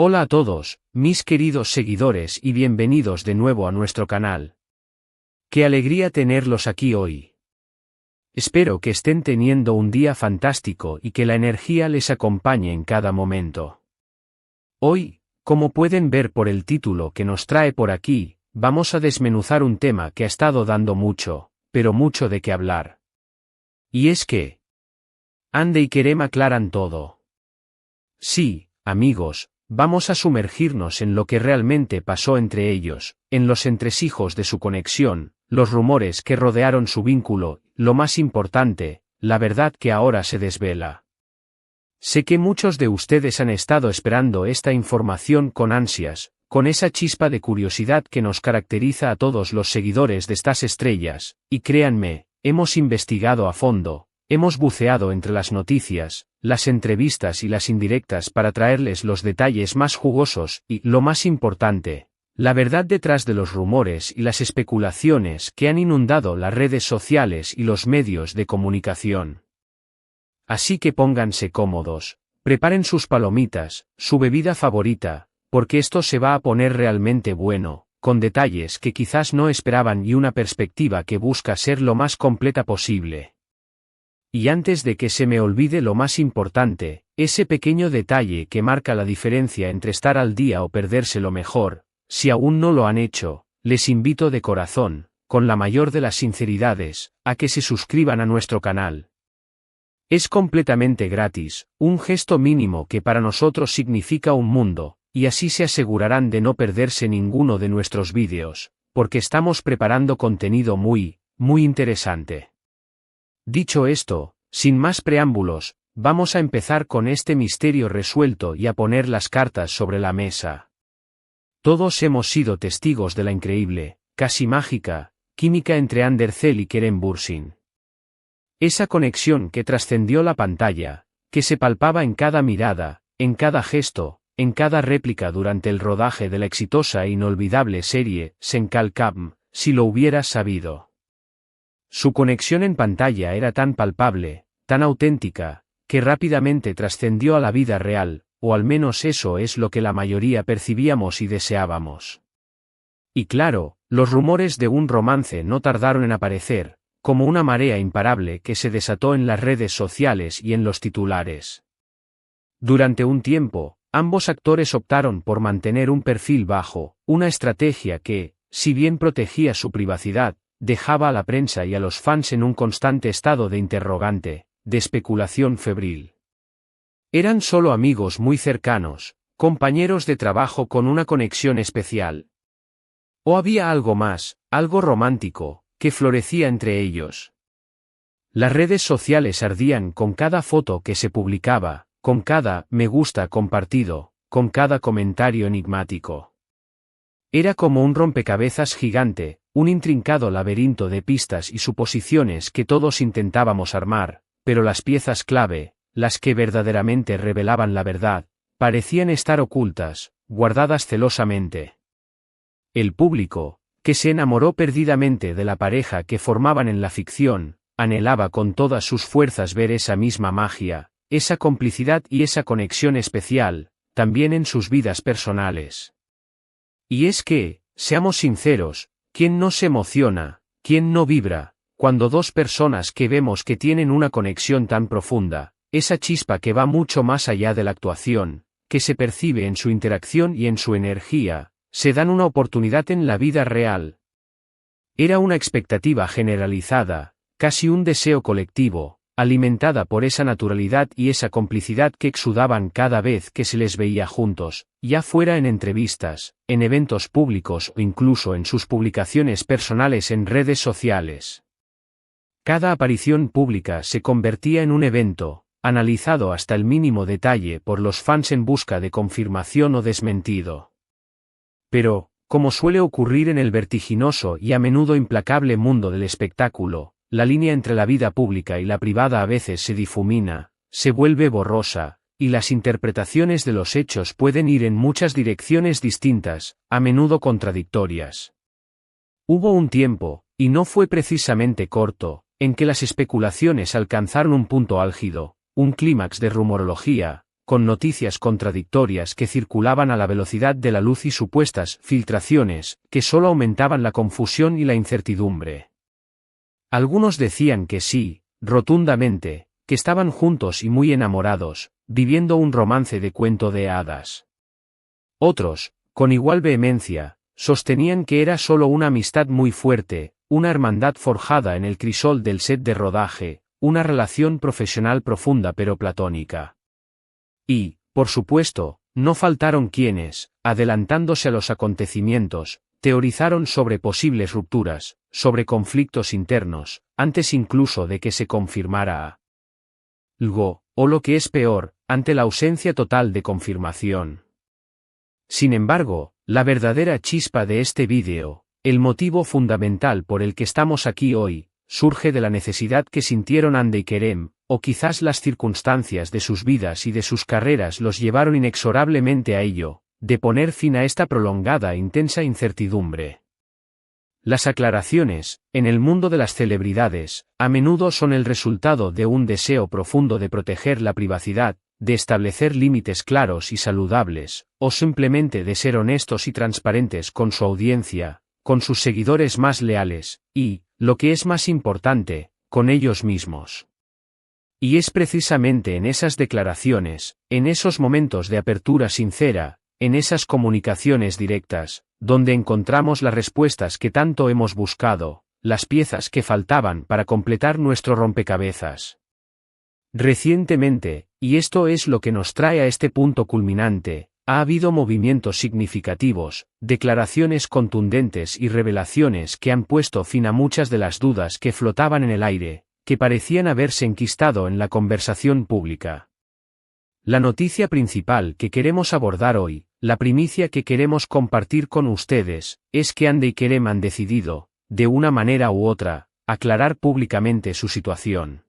Hola a todos, mis queridos seguidores y bienvenidos de nuevo a nuestro canal. Qué alegría tenerlos aquí hoy. Espero que estén teniendo un día fantástico y que la energía les acompañe en cada momento. Hoy, como pueden ver por el título que nos trae por aquí, vamos a desmenuzar un tema que ha estado dando mucho, pero mucho de qué hablar. Y es que Ande y Kerem aclaran todo. Sí, amigos, vamos a sumergirnos en lo que realmente pasó entre ellos, en los entresijos de su conexión, los rumores que rodearon su vínculo, lo más importante, la verdad que ahora se desvela. Sé que muchos de ustedes han estado esperando esta información con ansias, con esa chispa de curiosidad que nos caracteriza a todos los seguidores de estas estrellas, y créanme, hemos investigado a fondo. Hemos buceado entre las noticias, las entrevistas y las indirectas para traerles los detalles más jugosos y, lo más importante, la verdad detrás de los rumores y las especulaciones que han inundado las redes sociales y los medios de comunicación. Así que pónganse cómodos, preparen sus palomitas, su bebida favorita, porque esto se va a poner realmente bueno, con detalles que quizás no esperaban y una perspectiva que busca ser lo más completa posible. Y antes de que se me olvide lo más importante, ese pequeño detalle que marca la diferencia entre estar al día o perderse lo mejor, si aún no lo han hecho, les invito de corazón, con la mayor de las sinceridades, a que se suscriban a nuestro canal. Es completamente gratis, un gesto mínimo que para nosotros significa un mundo, y así se asegurarán de no perderse ninguno de nuestros vídeos, porque estamos preparando contenido muy interesante. Dicho esto, sin más preámbulos, vamos a empezar con este misterio resuelto y a poner las cartas sobre la mesa. Todos hemos sido testigos de la increíble, casi mágica, química entre Andercel y Kerem Bürsin. Esa conexión que trascendió la pantalla, que se palpaba en cada mirada, en cada gesto, en cada réplica durante el rodaje de la exitosa e inolvidable serie Sen-Kalkam, si lo hubieras sabido. Su conexión en pantalla era tan palpable, tan auténtica, que rápidamente trascendió a la vida real, o al menos eso es lo que la mayoría percibíamos y deseábamos. Y claro, los rumores de un romance no tardaron en aparecer, como una marea imparable que se desató en las redes sociales y en los titulares. Durante un tiempo, ambos actores optaron por mantener un perfil bajo, una estrategia que, si bien protegía su privacidad, dejaba a la prensa y a los fans en un constante estado de interrogante, de especulación febril. Eran solo amigos muy cercanos, compañeros de trabajo con una conexión especial. ¿O había algo más, algo romántico, que florecía entre ellos? Las redes sociales ardían con cada foto que se publicaba, con cada me gusta compartido, con cada comentario enigmático. Era como un rompecabezas gigante, un intrincado laberinto de pistas y suposiciones que todos intentábamos armar, pero las piezas clave, las que verdaderamente revelaban la verdad, parecían estar ocultas, guardadas celosamente. El público, que se enamoró perdidamente de la pareja que formaban en la ficción, anhelaba con todas sus fuerzas ver esa misma magia, esa complicidad y esa conexión especial, también en sus vidas personales. Y es que, seamos sinceros, ¿quién no se emociona, quién no vibra, cuando dos personas que vemos que tienen una conexión tan profunda, esa chispa que va mucho más allá de la actuación, que se percibe en su interacción y en su energía, se dan una oportunidad en la vida real? Era una expectativa generalizada, casi un deseo colectivo, alimentada por esa naturalidad y esa complicidad que exudaban cada vez que se les veía juntos, ya fuera en entrevistas, en eventos públicos o incluso en sus publicaciones personales en redes sociales. Cada aparición pública se convertía en un evento, analizado hasta el mínimo detalle por los fans en busca de confirmación o desmentido. Pero, como suele ocurrir en el vertiginoso y a menudo implacable mundo del espectáculo, la línea entre la vida pública y la privada a veces se difumina, se vuelve borrosa, y las interpretaciones de los hechos pueden ir en muchas direcciones distintas, a menudo contradictorias. Hubo un tiempo, y no fue precisamente corto, en que las especulaciones alcanzaron un punto álgido, un clímax de rumorología, con noticias contradictorias que circulaban a la velocidad de la luz y supuestas filtraciones, que solo aumentaban la confusión y la incertidumbre. Algunos decían que sí, rotundamente, que estaban juntos y muy enamorados, viviendo un romance de cuento de hadas. Otros, con igual vehemencia, sostenían que era solo una amistad muy fuerte, una hermandad forjada en el crisol del set de rodaje, una relación profesional profunda pero platónica. Y, por supuesto, no faltaron quienes, adelantándose a los acontecimientos, teorizaron sobre posibles rupturas, sobre conflictos internos, antes incluso de que se confirmara algo, o lo que es peor, ante la ausencia total de confirmación. Sin embargo, la verdadera chispa de este vídeo, el motivo fundamental por el que estamos aquí hoy, surge de la necesidad que sintieron Hande y Kerem, o quizás las circunstancias de sus vidas y de sus carreras los llevaron inexorablemente a ello, de poner fin a esta prolongada e intensa incertidumbre. Las aclaraciones, en el mundo de las celebridades, a menudo son el resultado de un deseo profundo de proteger la privacidad, de establecer límites claros y saludables, o simplemente de ser honestos y transparentes con su audiencia, con sus seguidores más leales, y, lo que es más importante, con ellos mismos. Y es precisamente en esas declaraciones, en esos momentos de apertura sincera, en esas comunicaciones directas, donde encontramos las respuestas que tanto hemos buscado, las piezas que faltaban para completar nuestro rompecabezas. Recientemente, y esto es lo que nos trae a este punto culminante, ha habido movimientos significativos, declaraciones contundentes y revelaciones que han puesto fin a muchas de las dudas que flotaban en el aire, que parecían haberse enquistado en la conversación pública. La noticia principal que queremos abordar hoy, la primicia que queremos compartir con ustedes, es que Hande y Kerem han decidido, de una manera u otra, aclarar públicamente su situación.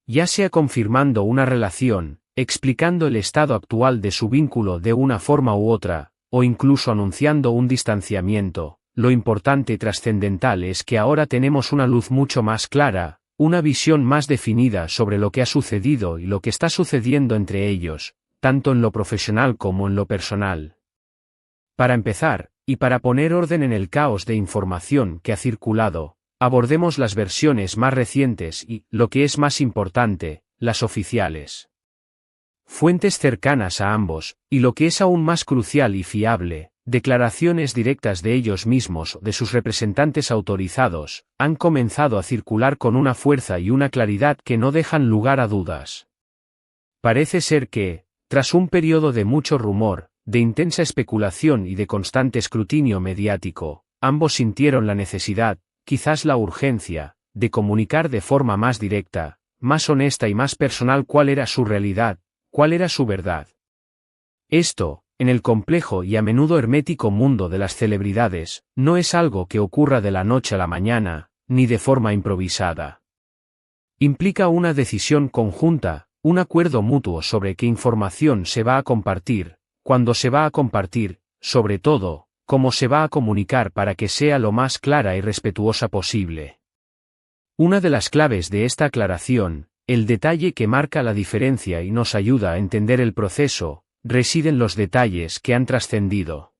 Ya sea confirmando una relación, explicando el estado actual de su vínculo de una forma u otra, o incluso anunciando un distanciamiento, lo importante y trascendental es que ahora tenemos una luz mucho más clara, una visión más definida sobre lo que ha sucedido y lo que está sucediendo entre ellos, tanto en lo profesional como en lo personal. Para empezar, y para poner orden en el caos de información que ha circulado, abordemos las versiones más recientes y, lo que es más importante, las oficiales. Fuentes cercanas a ambos, y lo que es aún más crucial y fiable, declaraciones directas de ellos mismos o de sus representantes autorizados, han comenzado a circular con una fuerza y una claridad que no dejan lugar a dudas. Parece ser que, tras un periodo de mucho rumor, de intensa especulación y de constante escrutinio mediático, ambos sintieron la necesidad, quizás la urgencia, de comunicar de forma más directa, más honesta y más personal cuál era su realidad, cuál era su verdad. Esto, en el complejo y a menudo hermético mundo de las celebridades, no es algo que ocurra de la noche a la mañana, ni de forma improvisada. Implica una decisión conjunta, un acuerdo mutuo sobre qué información se va a compartir, cuándo se va a compartir, sobre todo, cómo se va a comunicar para que sea lo más clara y respetuosa posible. Una de las claves de esta aclaración, el detalle que marca la diferencia y nos ayuda a entender el proceso, reside en los detalles que han trascendido.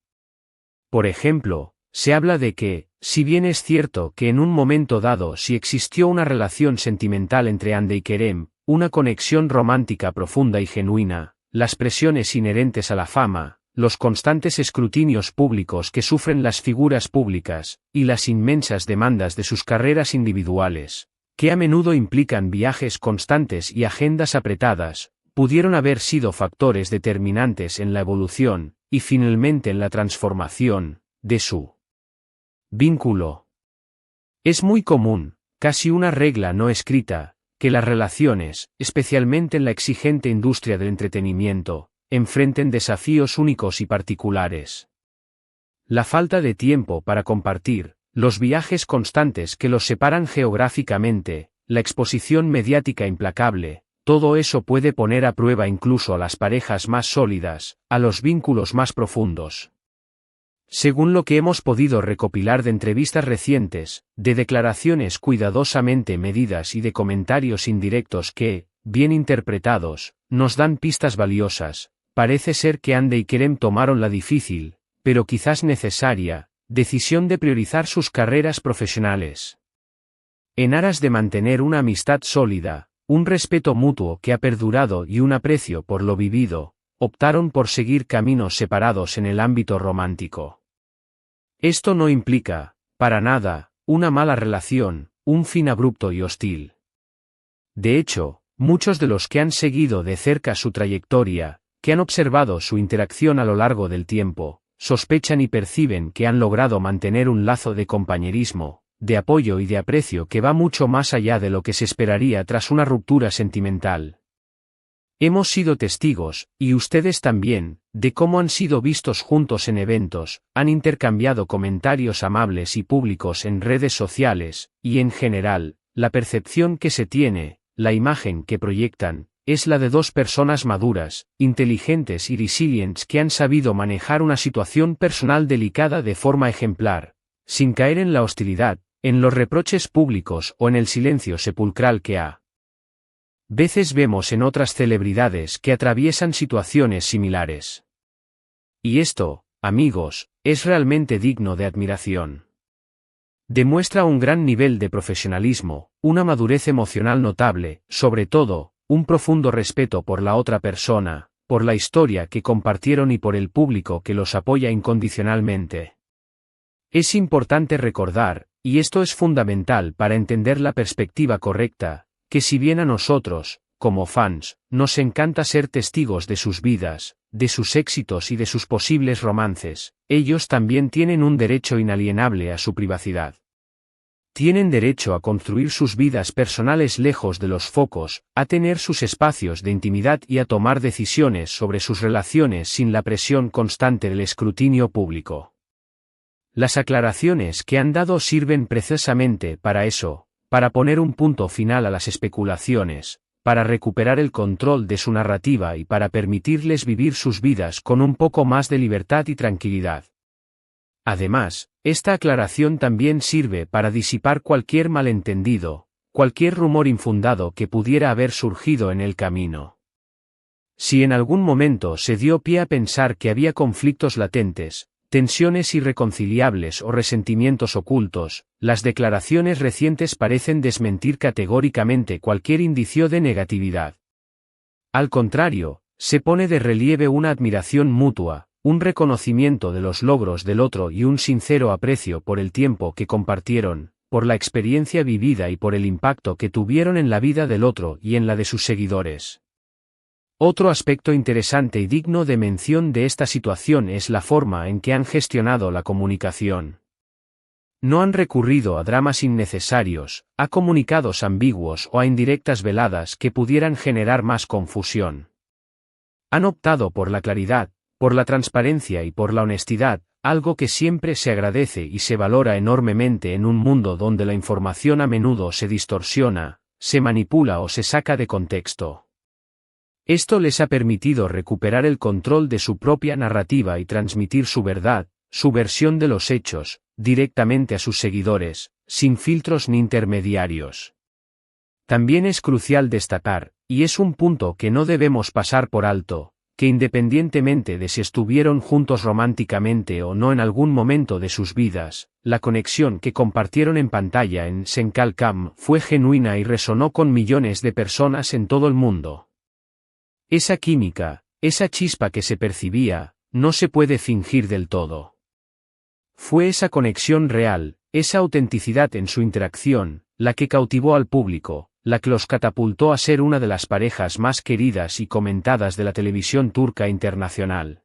Por ejemplo, se habla de que, si bien es cierto que en un momento dado sí existió una relación sentimental entre Hande y Kerem, una conexión romántica profunda y genuina, las presiones inherentes a la fama, los constantes escrutinios públicos que sufren las figuras públicas, y las inmensas demandas de sus carreras individuales, que a menudo implican viajes constantes y agendas apretadas, pudieron haber sido factores determinantes en la evolución, y finalmente en la transformación, de su vínculo. Es muy común, casi una regla no escrita, que las relaciones, especialmente en la exigente industria del entretenimiento, enfrenten desafíos únicos y particulares. La falta de tiempo para compartir, los viajes constantes que los separan geográficamente, la exposición mediática implacable, todo eso puede poner a prueba incluso a las parejas más sólidas, a los vínculos más profundos. Según lo que hemos podido recopilar de entrevistas recientes, de declaraciones cuidadosamente medidas y de comentarios indirectos que, bien interpretados, nos dan pistas valiosas. Parece ser que Hande y Kerem tomaron la difícil, pero quizás necesaria, decisión de priorizar sus carreras profesionales. En aras de mantener una amistad sólida, un respeto mutuo que ha perdurado y un aprecio por lo vivido, optaron por seguir caminos separados en el ámbito romántico. Esto no implica, para nada, una mala relación, un fin abrupto y hostil. De hecho, muchos de los que han seguido de cerca su trayectoria, que han observado su interacción a lo largo del tiempo, sospechan y perciben que han logrado mantener un lazo de compañerismo, de apoyo y de aprecio que va mucho más allá de lo que se esperaría tras una ruptura sentimental. Hemos sido testigos, y ustedes también, de cómo han sido vistos juntos en eventos, han intercambiado comentarios amables y públicos en redes sociales, y en general, la percepción que se tiene, la imagen que proyectan, es la de dos personas maduras, inteligentes y resilientes que han sabido manejar una situación personal delicada de forma ejemplar, sin caer en la hostilidad, en los reproches públicos o en el silencio sepulcral que a veces vemos en otras celebridades que atraviesan situaciones similares. Y esto, amigos, es realmente digno de admiración. Demuestra un gran nivel de profesionalismo, una madurez emocional notable, sobre todo, un profundo respeto por la otra persona, por la historia que compartieron y por el público que los apoya incondicionalmente. Es importante recordar, y esto es fundamental para entender la perspectiva correcta, que si bien a nosotros, como fans, nos encanta ser testigos de sus vidas, de sus éxitos y de sus posibles romances, ellos también tienen un derecho inalienable a su privacidad. Tienen derecho a construir sus vidas personales lejos de los focos, a tener sus espacios de intimidad y a tomar decisiones sobre sus relaciones sin la presión constante del escrutinio público. Las aclaraciones que han dado sirven precisamente para eso, para poner un punto final a las especulaciones, para recuperar el control de su narrativa y para permitirles vivir sus vidas con un poco más de libertad y tranquilidad. Además, esta aclaración también sirve para disipar cualquier malentendido, cualquier rumor infundado que pudiera haber surgido en el camino. Si en algún momento se dio pie a pensar que había conflictos latentes, tensiones irreconciliables o resentimientos ocultos, las declaraciones recientes parecen desmentir categóricamente cualquier indicio de negatividad. Al contrario, se pone de relieve una admiración mutua, un reconocimiento de los logros del otro y un sincero aprecio por el tiempo que compartieron, por la experiencia vivida y por el impacto que tuvieron en la vida del otro y en la de sus seguidores. Otro aspecto interesante y digno de mención de esta situación es la forma en que han gestionado la comunicación. No han recurrido a dramas innecesarios, a comunicados ambiguos o a indirectas veladas que pudieran generar más confusión. Han optado por la claridad, por la transparencia y por la honestidad, algo que siempre se agradece y se valora enormemente en un mundo donde la información a menudo se distorsiona, se manipula o se saca de contexto. Esto les ha permitido recuperar el control de su propia narrativa y transmitir su verdad, su versión de los hechos, directamente a sus seguidores, sin filtros ni intermediarios. También es crucial destacar, y es un punto que no debemos pasar por alto, que independientemente de si estuvieron juntos románticamente o no en algún momento de sus vidas, la conexión que compartieron en pantalla en Senkalcam fue genuina y resonó con millones de personas en todo el mundo. Esa química, esa chispa que se percibía, no se puede fingir del todo. Fue esa conexión real, esa autenticidad en su interacción, la que cautivó al público, la que los catapultó a ser una de las parejas más queridas y comentadas de la televisión turca internacional.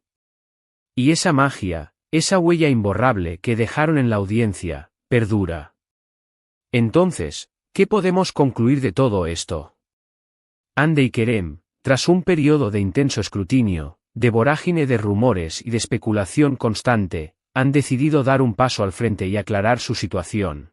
Y esa magia, esa huella imborrable que dejaron en la audiencia, perdura. Entonces, ¿qué podemos concluir de todo esto? Hande y Kerem, tras un periodo de intenso escrutinio, de vorágine de rumores y de especulación constante, han decidido dar un paso al frente y aclarar su situación.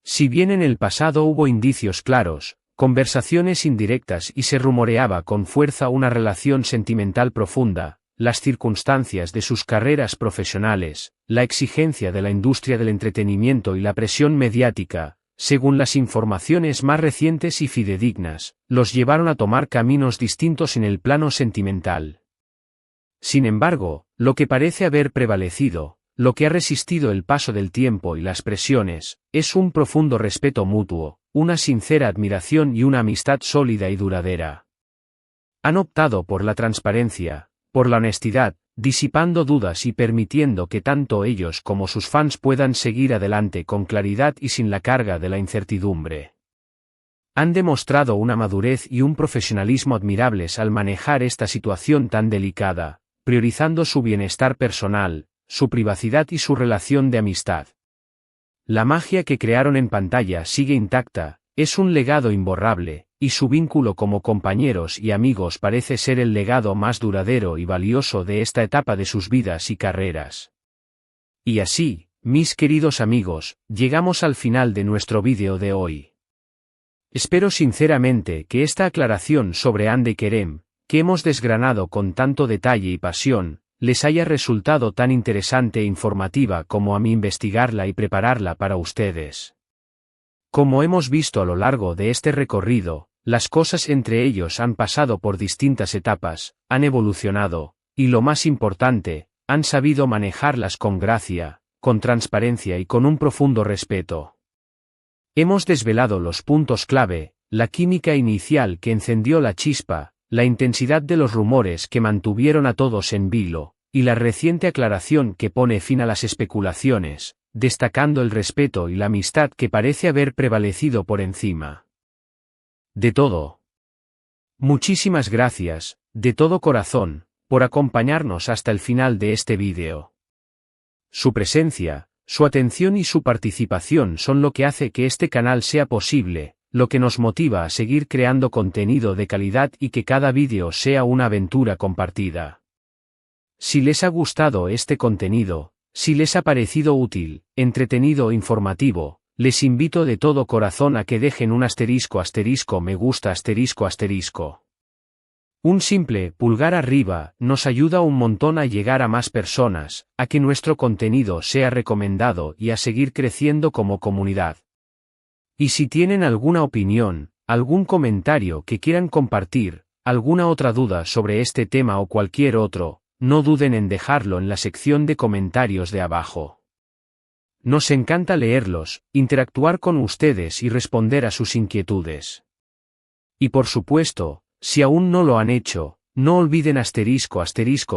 Si bien en el pasado hubo indicios claros, conversaciones indirectas y se rumoreaba con fuerza una relación sentimental profunda, las circunstancias de sus carreras profesionales, la exigencia de la industria del entretenimiento y la presión mediática, según las informaciones más recientes y fidedignas, los llevaron a tomar caminos distintos en el plano sentimental. Sin embargo, lo que parece haber prevalecido, lo que ha resistido el paso del tiempo y las presiones, es un profundo respeto mutuo, una sincera admiración y una amistad sólida y duradera. Han optado por la transparencia, por la honestidad, disipando dudas y permitiendo que tanto ellos como sus fans puedan seguir adelante con claridad y sin la carga de la incertidumbre. Han demostrado una madurez y un profesionalismo admirables al manejar esta situación tan delicada, priorizando su bienestar personal, su privacidad y su relación de amistad. La magia que crearon en pantalla sigue intacta, es un legado imborrable, y su vínculo como compañeros y amigos parece ser el legado más duradero y valioso de esta etapa de sus vidas y carreras. Y así, mis queridos amigos, llegamos al final de nuestro vídeo de hoy. Espero sinceramente que esta aclaración sobre Hande y Kerem, que hemos desgranado con tanto detalle y pasión, les haya resultado tan interesante e informativa como a mí investigarla y prepararla para ustedes. Como hemos visto a lo largo de este recorrido, las cosas entre ellos han pasado por distintas etapas, han evolucionado, y lo más importante, han sabido manejarlas con gracia, con transparencia y con un profundo respeto. Hemos desvelado los puntos clave, la química inicial que encendió la chispa, la intensidad de los rumores que mantuvieron a todos en vilo, y la reciente aclaración que pone fin a las especulaciones, destacando el respeto y la amistad que parece haber prevalecido por encima de todo. Muchísimas gracias, de todo corazón, por acompañarnos hasta el final de este vídeo. Su presencia, su atención y su participación son lo que hace que este canal sea posible, lo que nos motiva a seguir creando contenido de calidad y que cada vídeo sea una aventura compartida. Si les ha gustado este contenido, si les ha parecido útil, entretenido o informativo, les invito de todo corazón a que dejen un ** me gusta **. Un simple pulgar arriba nos ayuda un montón a llegar a más personas, a que nuestro contenido sea recomendado y a seguir creciendo como comunidad. Y si tienen alguna opinión, algún comentario que quieran compartir, alguna otra duda sobre este tema o cualquier otro, no duden en dejarlo en la sección de comentarios de abajo. Nos encanta leerlos, interactuar con ustedes y responder a sus inquietudes. Y por supuesto, si aún no lo han hecho, no olviden **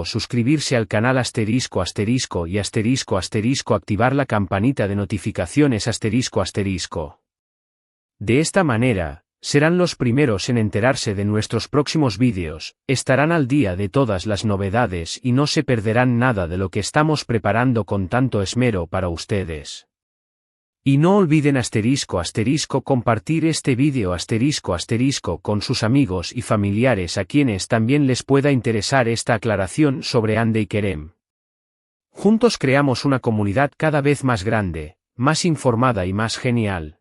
suscribirse al canal ** y ** activar la campanita de notificaciones **. De esta manera, serán los primeros en enterarse de nuestros próximos vídeos, estarán al día de todas las novedades y no se perderán nada de lo que estamos preparando con tanto esmero para ustedes. Y no olviden ** compartir este vídeo ** con sus amigos y familiares a quienes también les pueda interesar esta aclaración sobre Hande y Kerem. Juntos creamos una comunidad cada vez más grande, más informada y más genial.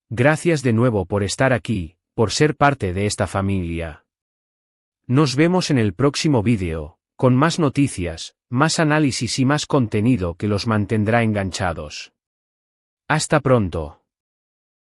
Gracias de nuevo por estar aquí, por ser parte de esta familia. Nos vemos en el próximo vídeo, con más noticias, más análisis y más contenido que los mantendrá enganchados. Hasta pronto.